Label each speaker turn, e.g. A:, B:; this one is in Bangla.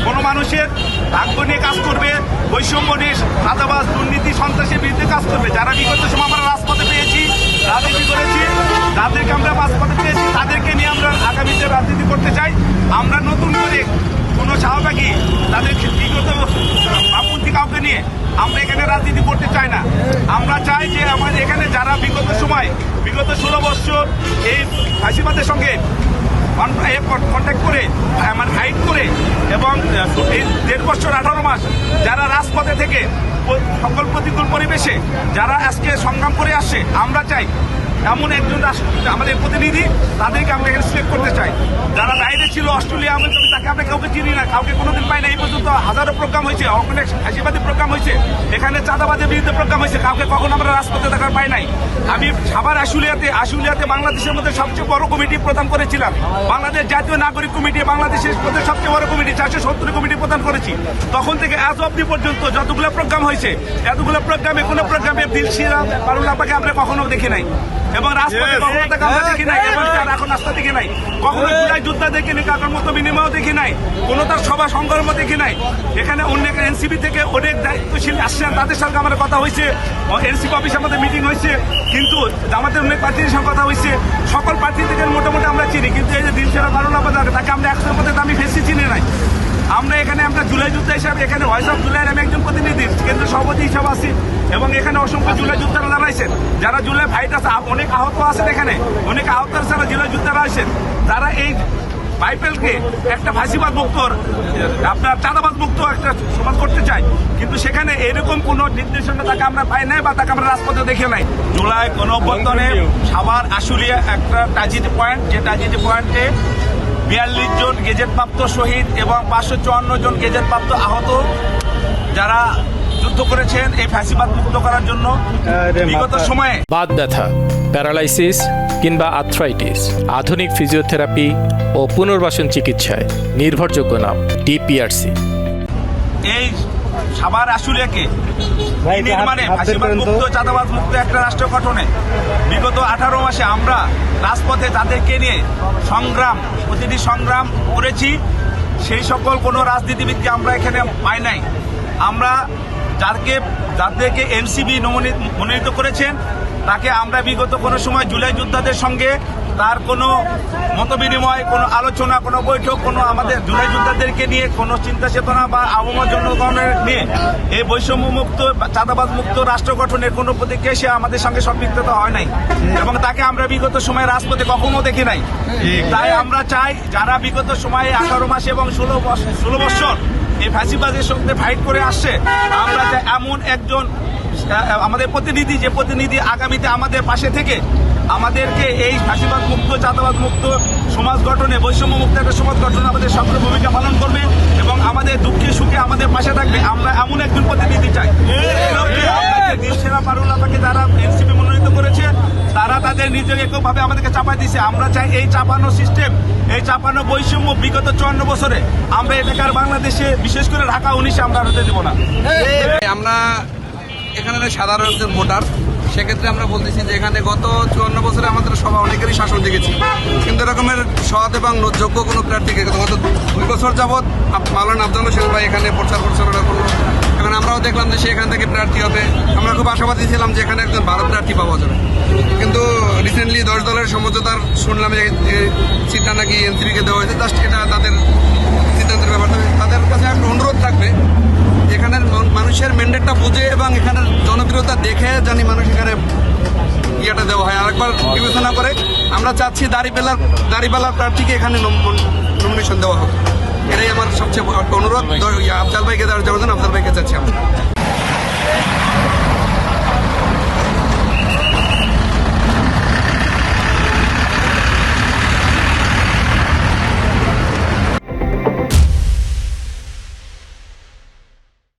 A: কোনো মানুষের ভাগ্য নিয়ে কাজ করবে, বৈষম্য নিয়ে, চাঁদাবাজ, দুর্নীতি, সন্ত্রাসের বিরুদ্ধে কাজ করবে। যারা বিগত সময় আমরা রাজপথে পেয়েছি, রাজনীতি করেছি, যাদেরকে আমরা রাজপথে পেয়েছি, তাদেরকে নিয়ে আমরা আগামীতে রাজনীতি করতে চাই। আমরা নতুন করে কোনো শাহবাগী তাদের বিগত বামপন্থী কাউকে নিয়ে আমরা এখানে রাজনীতি করতে চাই না। আমরা চাই যে আমাদের এখানে যারা বিগত 16 বছর এই ফাঁসিবাদের সঙ্গে কন্ট্যাক্ট করে, মানে ফাইট করে, এবং এই 1.5 বছর 18 মাস যারা রাজপথে থেকে সকল প্রতিকূল পরিবেশে যারা আজকে সংগ্রাম করে আসছে, আমরা চাই এমন একজন আমাদের প্রতিনিধি, তাদেরকে আমরা এখানে সিলেক্ট করতে চাই। যারা বাইরে ছিল, অস্ট্রেলিয়া, আমেরিকা, তাকে আমরা কাউকে চিনি না, কাউকে কোনোদিন পাই না। এই পর্যন্ত হাজারো প্রোগ্রাম হয়েছে, অনেক ফাঁসিবাদী প্রোগ্রাম হয়েছে, এখানে চাঁদাবাদের বিরুদ্ধে প্রোগ্রাম হয়েছে, কাউকে কখনো আমরা রাজপথে দেখার পাই নাই। আমি সাভার আশুলিয়াতে বাংলাদেশের মধ্যে সবচেয়ে বড় কমিটি প্রদান করেছিলাম। বাংলাদেশ জাতীয় নাগরিক কমিটি বাংলাদেশের মধ্যে সবচেয়ে বড় কমিটি 470 কমিটি প্রদান করেছি। তখন থেকে আজ অব্দি পর্যন্ত যতগুলো প্রোগ্রাম হয়েছে, এতগুলো প্রোগ্রামে কোনো প্রোগ্রামে দিলশিরা পারুল আপাকে আমরা কখনো দেখি নাই, এবং রাজপথে কখনো তাকে আমরা দেখি নাই, এবং তার এখন রাস্তা দেখি নাই, কখনো জুলাই যোদ্ধা দেখি নাই, কাকার মতো বিনিময়ও দেখি নাই, কোনো তার সভা সংগ্রামও দেখি নাই। এখানে অনেক এনসিপি থেকে অনেক দায়িত্বশীল আসছেন, তাদের সঙ্গে আমাদের কথা হয়েছে, এনসিপি অফিসে আমাদের মিটিং হয়েছে, কিন্তু আমাদের অনেক প্রার্থীর সঙ্গে কথা হয়েছে। সকল প্রার্থী থেকে মোটামুটি আমরা চিনি, কিন্তু এই যে দিলশিরা পারুল আপা তাকে আমরা 100 মধ্যে দামি ফেসি চিনি নাই। আমরা জুলাই যোদ্ধা হিসাবে এখানে ভয়েস অফ জুলাইয়ের আমি একজন প্রতিনিধি, কেন্দ্রীয় সভাপতি হিসাবে আছি, এবং এখানে অসংখ্য জুলাই যোদ্ধারা দাঁড়াইছেন, যারা জুলাই ফাইট আছে, অনেক আহত আছেন, এখানে অনেক আহত যারা জুলাই যোদ্ধারা আছেন, তারা এই বাইপেলকে একটা ফাঁসিবাদ মুক্ত, আপনার চাঁদাবাদ মুক্ত একটা সমাজ করতে চায়, কিন্তু সেখানে এরকম কোন নির্দেশনা তাকে আমরা পাই নাই, বা তাকে আমরা রাজপথে দেখে নাই। জুলাই গণঅভ্যুত্থানে সাভার আশুলিয়া একটা ট্র্যাজেডি পয়েন্ট, যে ট্র্যাজেডি পয়েন্টে 42 জন গেজেটপ্রাপ্ত শহীদ এবং 554 জন গেজেটপ্রাপ্ত আহত, যারা যুদ্ধ করেছেন এই ফ্যাসিবাদ মুক্ত করার জন্য বিগত সময়ে।
B: বাত ব্যথা, প্যারালাইসিস কিংবা আর্থ্রাইটিস, আধুনিক ফিজিওথেরাপি ও পুনর্বাসন চিকিৎসায় নির্ভরযোগ্য নাম ডিপিআরসি।
A: এই সাভার আশুলিয়াকে নির্মাণে ফ্যাসিবাদ মুক্ত, চাঁদাবাদ মুক্ত একটা রাষ্ট্র গঠনে বিগত 18 মাসে আমরা রাজপথে তাদেরকে নিয়ে প্রতিটি সংগ্রাম করেছি। সেই সকল কোনো রাজনীতিবিদকে আমরা এখানে পাই নাই। আমরা যাদেরকে এনসিপি মনোনীত করেছেন, তাকে আমরা বিগত কোনো সময় জুলাই যোদ্ধাদের সঙ্গে তার কোনো মতবিনিময়, কোনো আলোচনা, কোনো বৈঠক, কোনো আমাদের জুলাই যোদ্ধাদেরকে নিয়ে কোনো চিন্তা চেতনা বা আবহাওয়া জনগণের নিয়ে এই বৈষম্য মুক্ত, চাঁদাবাদ মুক্ত রাষ্ট্র গঠনের কোনো প্রতিক্রিয়া সে আমাদের সঙ্গে সম্পৃক্ততা হয় নাই, এবং তাকে আমরা বিগত সময় রাজপথে কখনো দেখি নাই। তাই আমরা চাই, যারা বিগত সময়ে 18 মাস এবং 16 বছর এই ফ্যাসিবাদের সঙ্গে ফাইট করে আসছে, আমরা চাই এমন একজন আমাদের প্রতিনিধি আগামীতে আমাদের পাশে থেকে আমাদেরকে এই ফ্যাসিবাদ মুক্ত, চাঁদাবাদ মুক্ত সমাজ গঠনে, বৈষম্য মুক্ত একটা সমাজ গঠনে আমাদের সক্রিয় ভূমিকা পালন করবে, এবং আমাদের দুঃখে সুখে আমাদের পাশে থাকবে। আমরা এমন একজন প্রতিনিধি চাই। দিলশিরা পারুল আপাকে যারা এনসিপি মনোনীত করেছে, তারা তাদের নিজেকে এককভাবে আমাদেরকে চাপাই দিচ্ছে। আমরা চাই এই চাপানো সিস্টেম, এই চাপানো বৈষম্য বিগত 54 বছরে আমরা এলাকার বাংলাদেশে, বিশেষ করে ঢাকা 19-এ আমরা হতে দেব না।
C: আমরা এখানে সাধারণ একজন ভোটার, সেক্ষেত্রে আমরা বলতেছি যে এখানে গত 54 বছরে আমাদের সবাই অনেকেরই শাসন দেখেছি, কিন্তু এরকমের সৎ এবং যোগ্য কোনো প্রার্থীকে গত 2 বছর যাবৎ মাওলানা আফজাল হোসেন ভাই এখানে প্রচার প্রচারণা করলো। এখন আমরাও দেখলাম যে সে এখান থেকে প্রার্থী হবে। আমরা খুব আশাবাদী ছিলাম যে এখানে একজন ভারত প্রার্থী পাওয়া যাবে, কিন্তু রিসেন্টলি 10 দলের সমঝোতার শুনলাম যে সিটটা নাকি এনসিপিকে দেওয়া হয়েছে। জাস্ট এটা তাদের সিদ্ধান্তের ব্যাপার। তাদের কাছে একটা অনুরোধ থাকবে, এখানের মানুষের ম্যান্ডেটটা বুঝে এবং এখানের জনপ্রিয়তা দেখে জানি মানুষ এখানে ইয়েটা দেওয়া হয়, আরেকবার বিবেচনা করে। আমরা চাচ্ছি দাড়িপাল্লার প্রার্থীকে এখানে নমিনেশন দেওয়া হোক। এটাই আমার সবচেয়ে অনুরোধ। আফজাল ভাইকে দেওয়ার জন্য আফজাল ভাইকে চাচ্ছি আমরা।